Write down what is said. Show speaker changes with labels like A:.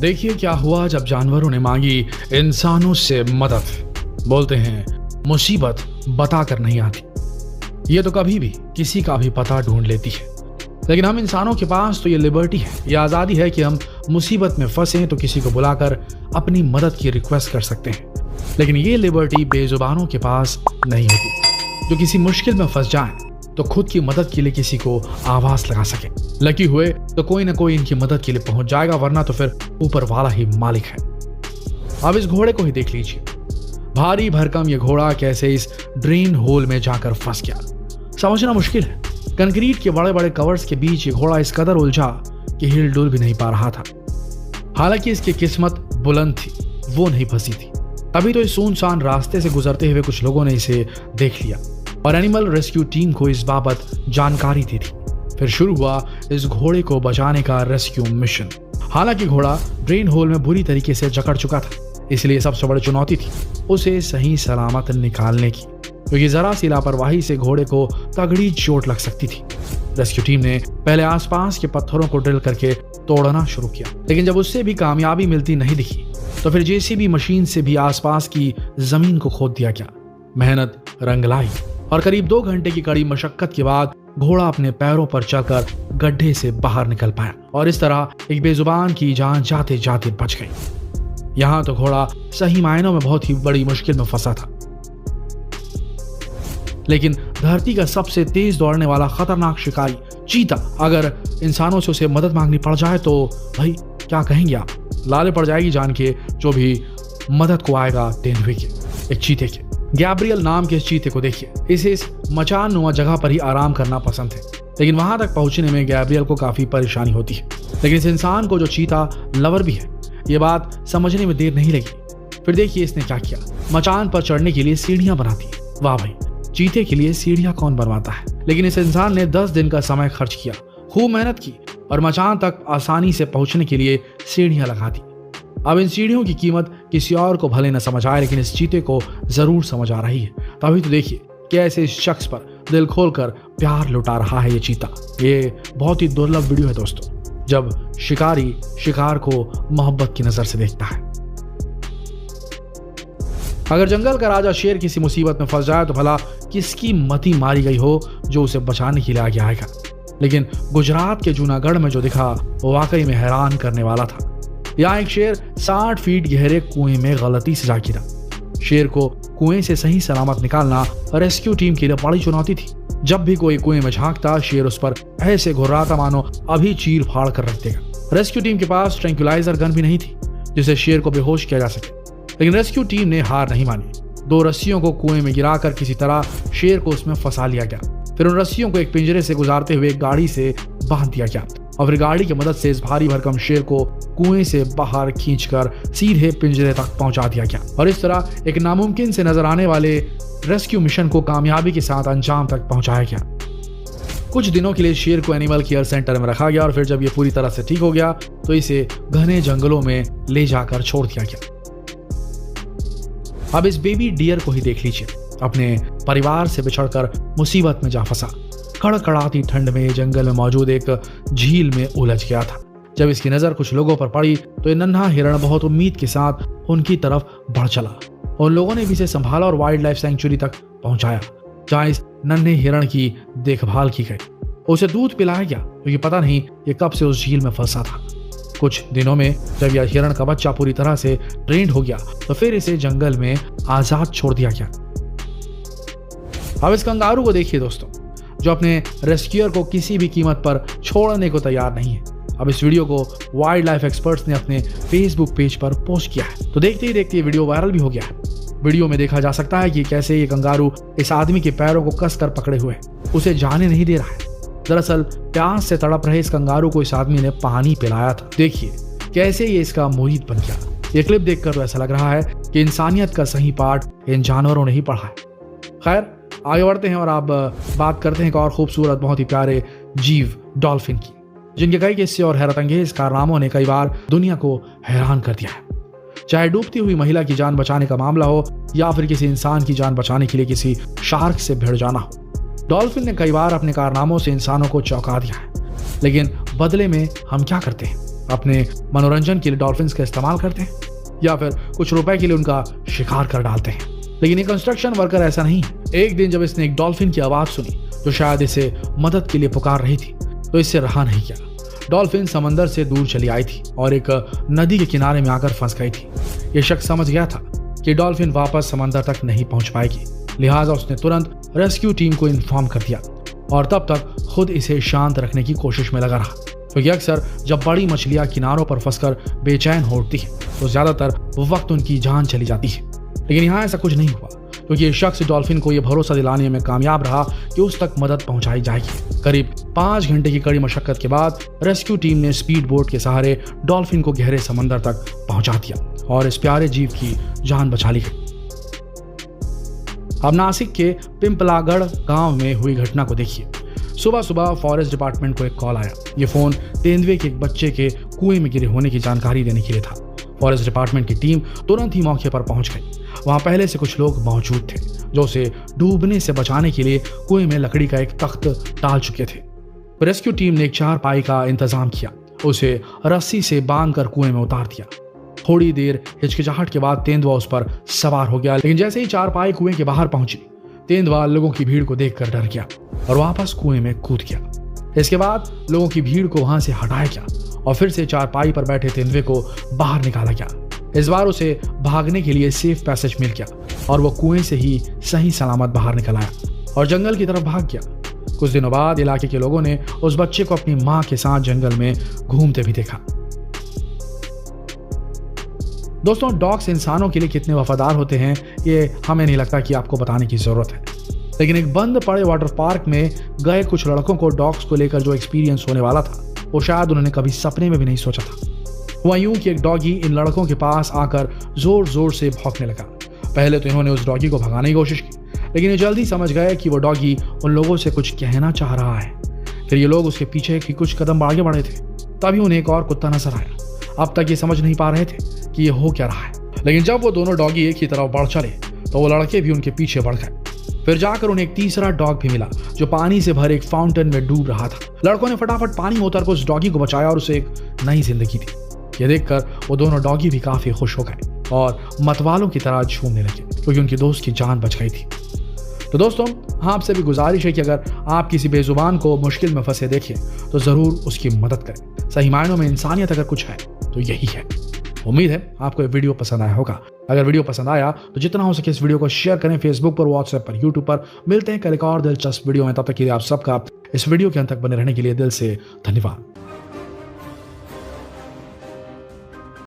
A: देखिए क्या हुआ जब जानवरों ने मांगी इंसानों से मदद। बोलते हैं मुसीबत बताकर नहीं आती, ये तो कभी भी किसी का भी पता ढूंढ लेती है। लेकिन हम इंसानों के पास तो ये लिबर्टी है, ये आज़ादी है कि हम मुसीबत में फंसे तो किसी को बुलाकर अपनी मदद की रिक्वेस्ट कर सकते हैं। लेकिन ये लिबर्टी बेजुबानों के पास नहीं होती, जो किसी मुश्किल में फंस जाए तो खुद की मदद के लिए किसी को आवाज लगा सके। लकी हुए तो कोई ना कोई इनकी मदद के लिए पहुंच जाएगा, वरना तो फिर ऊपर वाला ही मालिक है। अब इस घोड़े को ही देख लीजिए, भारी भरकम ये घोड़ा कैसे इस ड्रेन होल में जाकर फंस गया, समझना मुश्किल है। कंक्रीट के बड़े बड़े कवर्स के बीच ये घोड़ा इस कदर उलझा कि हिल डुल भी नहीं पा रहा था। हालांकि इसकी किस्मत बुलंद थी, वो नहीं फंसी थी। तभी तो इस सुनसान रास्ते से गुजरते हुए कुछ लोगों ने इसे देख लिया और एनिमल रेस्क्यू टीम को इस बाबत जानकारी दी थी। फिर शुरू हुआ इस घोड़े को बचाने का रेस्क्यू मिशन। हालांकि घोड़ा ड्रेन होल में बुरी तरीके से जकड़ चुका था, इसलिए सबसे बड़ी चुनौती थी उसे सही सलामत निकालने की, क्योंकि जरा सी लापरवाही से घोड़े को तगड़ी चोट लग सकती थी। रेस्क्यू टीम ने पहले आसपास के पत्थरों को ड्रिल करके तोड़ना शुरू किया, लेकिन जब उससे भी कामयाबी मिलती नहीं दिखी तो फिर जेसीबी मशीन से भी आसपास की जमीन को खोद दिया गया। मेहनत रंग लाई और करीब 2 घंटे की कड़ी मशक्कत के बाद घोड़ा अपने पैरों पर चलकर गड्ढे से बाहर निकल पाया और इस तरह एक बेजुबान की जान जाते जाते बच गई। यहां तो घोड़ा सही मायनों में बहुत ही बड़ी मुश्किल में फंसा था। लेकिन धरती का सबसे तेज दौड़ने वाला खतरनाक शिकारी चीता, अगर इंसानों से उसे मदद मांगनी पड़ जाए तो भाई क्या कहेंगे आप। लाले पड़ जाएगी जान के जो भी मदद को आएगा तेंदुए के, एक चीते के। गैब्रियल नाम के इस चीते को देखिए, इसे इस मचान नुमा जगह पर ही आराम करना पसंद है, लेकिन वहां तक पहुंचने में गैब्रियल को काफी परेशानी होती है। लेकिन इस इंसान को जो चीता लवर भी है, ये बात समझने में देर नहीं लगी। फिर देखिए इसने क्या किया, मचान पर चढ़ने के लिए सीढ़ियां बनाती है। वाह भाई, चीते के लिए सीढ़ियां कौन बनवाता है। लेकिन इस इंसान ने 10 दिन का समय खर्च किया, खूब मेहनत की और मचान तक आसानी से पहुंचने के लिए सीढ़ियां लगा दी। अब इन सीढ़ियों की कीमत किसी और को भले न समझ आए, लेकिन इस चीते को जरूर समझ आ रही है। तभी तो देखिए कैसे इस शख्स पर दिल खोलकर प्यार लुटा रहा है ये चीता। ये बहुत ही दुर्लभ वीडियो है दोस्तों, जब शिकारी शिकार को मोहब्बत की नजर से देखता है। अगर जंगल का राजा शेर किसी मुसीबत में फंस जाए तो भला किसकी मति मारी गई हो जो उसे बचाने के लिए आगे आएगा। लेकिन गुजरात के जूनागढ़ में जो दिखा वो वाकई में हैरान करने वाला था। यहाँ एक शेर 60 फीट गहरे कुएं में गलती से जा गिरा। शेर को कुएं से सही सलामत निकालना रेस्क्यू टीम के लिए बड़ी चुनौती थी। जब भी कोई कुएं में झांकता, शेर उस पर ऐसे घुर्राता मानो अभी चीर फाड़ कर रख देगा। रेस्क्यू टीम के पास ट्रैंक्विलाइजर गन भी नहीं थी जिससे शेर को बेहोश किया जा सके, लेकिन रेस्क्यू टीम ने हार नहीं मानी। 2 रस्सियों को कुएं में गिराकर किसी तरह शेर को उसमें फंसा लिया गया। फिर उन रस्सियों को एक पिंजरे से गुजारते हुए एक गाड़ी से बांध दिया गया और फिर गाड़ी की मदद से इस भारी भरकम शेर को कुएं से बाहर खींचकर सीधे पिंजरे तक पहुंचा दिया गया। और इस तरह एक नामुमकिन से नजर आने वाले रेस्क्यू मिशन को कामयाबी के साथ अंजाम तक पहुंचाया गया। कुछ दिनों के लिए शेर को एनिमल केयर सेंटर में रखा गया और फिर जब ये पूरी तरह से ठीक हो गया तो इसे घने जंगलों में ले जाकर छोड़ दिया गया। अब इस बेबी डियर को ही देख लीजिए, अपने परिवार से बिछड़कर मुसीबत में जा फंसा। कड़कड़ाती ठंड में जंगल में मौजूद एक झील में उलझ गया था। जब इसकी नजर कुछ लोगों पर पड़ी तो ये नन्हा हिरण बहुत उम्मीद के साथ उनकी तरफ बढ़ चला। उन लोगों ने भी इसे संभाला और वाइल्ड लाइफ सेंचुरी तक पहुंचाया, जहां इस नन्हे हिरण की देखभाल की गई। उसे दूध पिलाया गया क्योंकि पता नहीं ये कब से उस झील में फंसा था। कुछ दिनों में जब यह हिरण का बच्चा पूरी तरह से ट्रेंड हो गया तो फिर इसे जंगल में आजाद छोड़ दिया गया। अब इस कंगारू को देखिए दोस्तों, जो अपने रेस्क्यूअर को किसी भी कीमत पर छोड़ने को तैयार नहीं है। अब इस वीडियो को वाइल्ड लाइफ एक्सपर्ट्स ने अपने फेसबुक पेज पर पोस्ट किया है, तो देखते ही देखते ये वीडियो वायरल भी हो गया है। वीडियो में देखा जा सकता है कि कैसे ये कंगारू इस आदमी के पैरों को कसकर पकड़े हुए उसे जाने नहीं दे रहा है। दरअसल प्यास से तड़प रहे इस कंगारू को इस आदमी ने पानी पिलाया था। देखिए कैसे ये इसका मुरीद बन गया। ये क्लिप देखकर तो ऐसा लग रहा है कि इंसानियत का सही पाठ इन जानवरों ने ही पढ़ा है। खैर आगे बढ़ते हैं और आप बात करते हैं एक और खूबसूरत बहुत ही प्यारे जीव डॉल्फिन की, जिनके कई किस्से और हैरत अंगेज कारनामों ने कई बार दुनिया को हैरान कर दिया है। चाहे डूबती हुई महिला की जान बचाने का मामला हो या फिर किसी इंसान की जान बचाने के लिए किसी शार्क से भिड़ जाना हो, डॉल्फिन ने कई बार अपने कारनामों से इंसानों को चौंका दिया है। लेकिन बदले में हम क्या करते हैं? अपने मनोरंजन के लिए डॉल्फिन्स का इस्तेमाल करते हैं या फिर कुछ रुपए के लिए उनका शिकार कर डालते हैं। लेकिन ये कंस्ट्रक्शन वर्कर ऐसा नहीं है। एक दिन जब इसने एक डॉल्फिन की आवाज सुनी जो शायद इसे मदद के लिए पुकार रही थी, तो इससे रहा नहीं किया। डॉल्फिन समंदर से दूर चली आई थी और एक नदी के किनारे में आकर फंस गई थी। यह शख्स समझ गया था कि डॉल्फिन वापस समंदर तक नहीं पहुंच पाएगी, लिहाजा उसने तुरंत रेस्क्यू टीम को इन्फॉर्म कर दिया और तब तक खुद इसे शांत रखने की कोशिश में लगा रहा, क्योंकि अक्सर जब बड़ी मछलियां किनारों पर फंसकर बेचैन होती हैं तो ज्यादातर वक्त उनकी जान चली जाती है। लेकिन यहाँ ऐसा कुछ नहीं हुआ, क्योंकि ये शख्स डॉल्फिन को यह भरोसा दिलाने में कामयाब रहा कि उस तक मदद पहुंचाई जाएगी। करीब 5 घंटे की कड़ी मशक्कत के बाद रेस्क्यू टीम ने स्पीड बोट के सहारे डॉल्फिन को गहरे समंदर तक पहुंचा दिया और इस प्यारे जीव की जान बचा ली गई। अब नासिक के पिंपलागढ़ गांव में हुई घटना को देखिए। सुबह सुबह फॉरेस्ट डिपार्टमेंट को एक कॉल आया। ये फोन तेंदुए के एक बच्चे के कुएं में गिरे होने की जानकारी देने के लिए था। फॉरेस्ट डिपार्टमेंट की टीम तुरंत ही मौके पर पहुंच गई। वहां पहले से कुछ लोग मौजूद थे जो उसे डूबने से बचाने के लिए कुएं में लकड़ी का एक तख्त डाल चुके थे। रेस्क्यू टीम ने एक चारपाई का इंतजाम किया, उसे रस्सी से बांधकर कुएं में उतार दिया। थोड़ी देर हिचकिचाहट के बाद तेंदुआ उस पर सवार हो गया, लेकिन जैसे ही चारपाई कुएं के बाहर पहुंची, तेंदुआ लोगों की भीड़ को देखकर डर गया और वापस कुएं में कूद गया। इसके बाद लोगों की भीड़ को वहां से हटाया गया और फिर से चारपाई पर बैठे तेंदुए को बाहर निकाला गया। इस बार उसे भागने के लिए सेफ पैसेज मिल गया और वो कुएं से ही सही सलामत बाहर निकल आया और जंगल की तरफ भाग गया। कुछ दिनों बाद इलाके के लोगों ने उस बच्चे को अपनी मां के साथ जंगल में घूमते भी देखा। दोस्तों, डॉग्स इंसानों के लिए कितने वफादार होते हैं ये हमें नहीं लगता कि आपको बताने की जरूरत है, लेकिन एक बंद पड़े वाटर पार्क में गए कुछ लड़कों को डॉग्स को लेकर जो एक्सपीरियंस होने वाला था वो शायद उन्होंने कभी सपने में भी नहीं सोचा था। हुआ यूं कि एक डॉगी इन लड़कों के पास आकर जोर जोर से भौंकने लगा। पहले तो इन्होंने उस डॉगी को भगाने की कोशिश की, लेकिन ये जल्दी समझ गए कि वो डॉगी उन लोगों से कुछ कहना चाह रहा है। फिर ये लोग उसके पीछे की कुछ कदम आगे बढ़े थे, तभी उन्हें एक और कुत्ता नजर आया। अब तक ये समझ नहीं पा रहे थे कि ये हो क्या रहा है, लेकिन जब वो दोनों डॉगी एक ही तरफ बढ़ चले तो वो लड़के भी उनके पीछे बढ़ गए। फिर जाकर उन्हें एक तीसरा डॉग भी मिला जो पानी से भरे एक फाउंटेन में डूब रहा था। लड़कों ने फटाफट पानी में उतरकर उस डॉगी को बचाया और उसे एक नई जिंदगी दी। ये देखकर वो दोनों डॉगी भी काफी खुश हो गए और मतवालों की तरह झूमने लगे, क्योंकि उनकी दोस्त की जान बच गई थी। तो दोस्तों, आपसे भी गुजारिश है कि अगर आप किसी बेजुबान को मुश्किल में फंसे देखें तो जरूर उसकी मदद करें। सही मायनों में इंसानियत अगर कुछ है तो यही है। उम्मीद है आपको ये वीडियो पसंद आया होगा। अगर वीडियो पसंद आया तो जितना हो सके इस वीडियो को शेयर करें, फेसबुक पर, व्हाट्सएप पर, यूट्यूब पर। मिलते हैं कल एक और दिलचस्प वीडियो में। तब तक के लिए आप सबका इस वीडियो के अंत तक बने रहने के लिए दिल से धन्यवाद।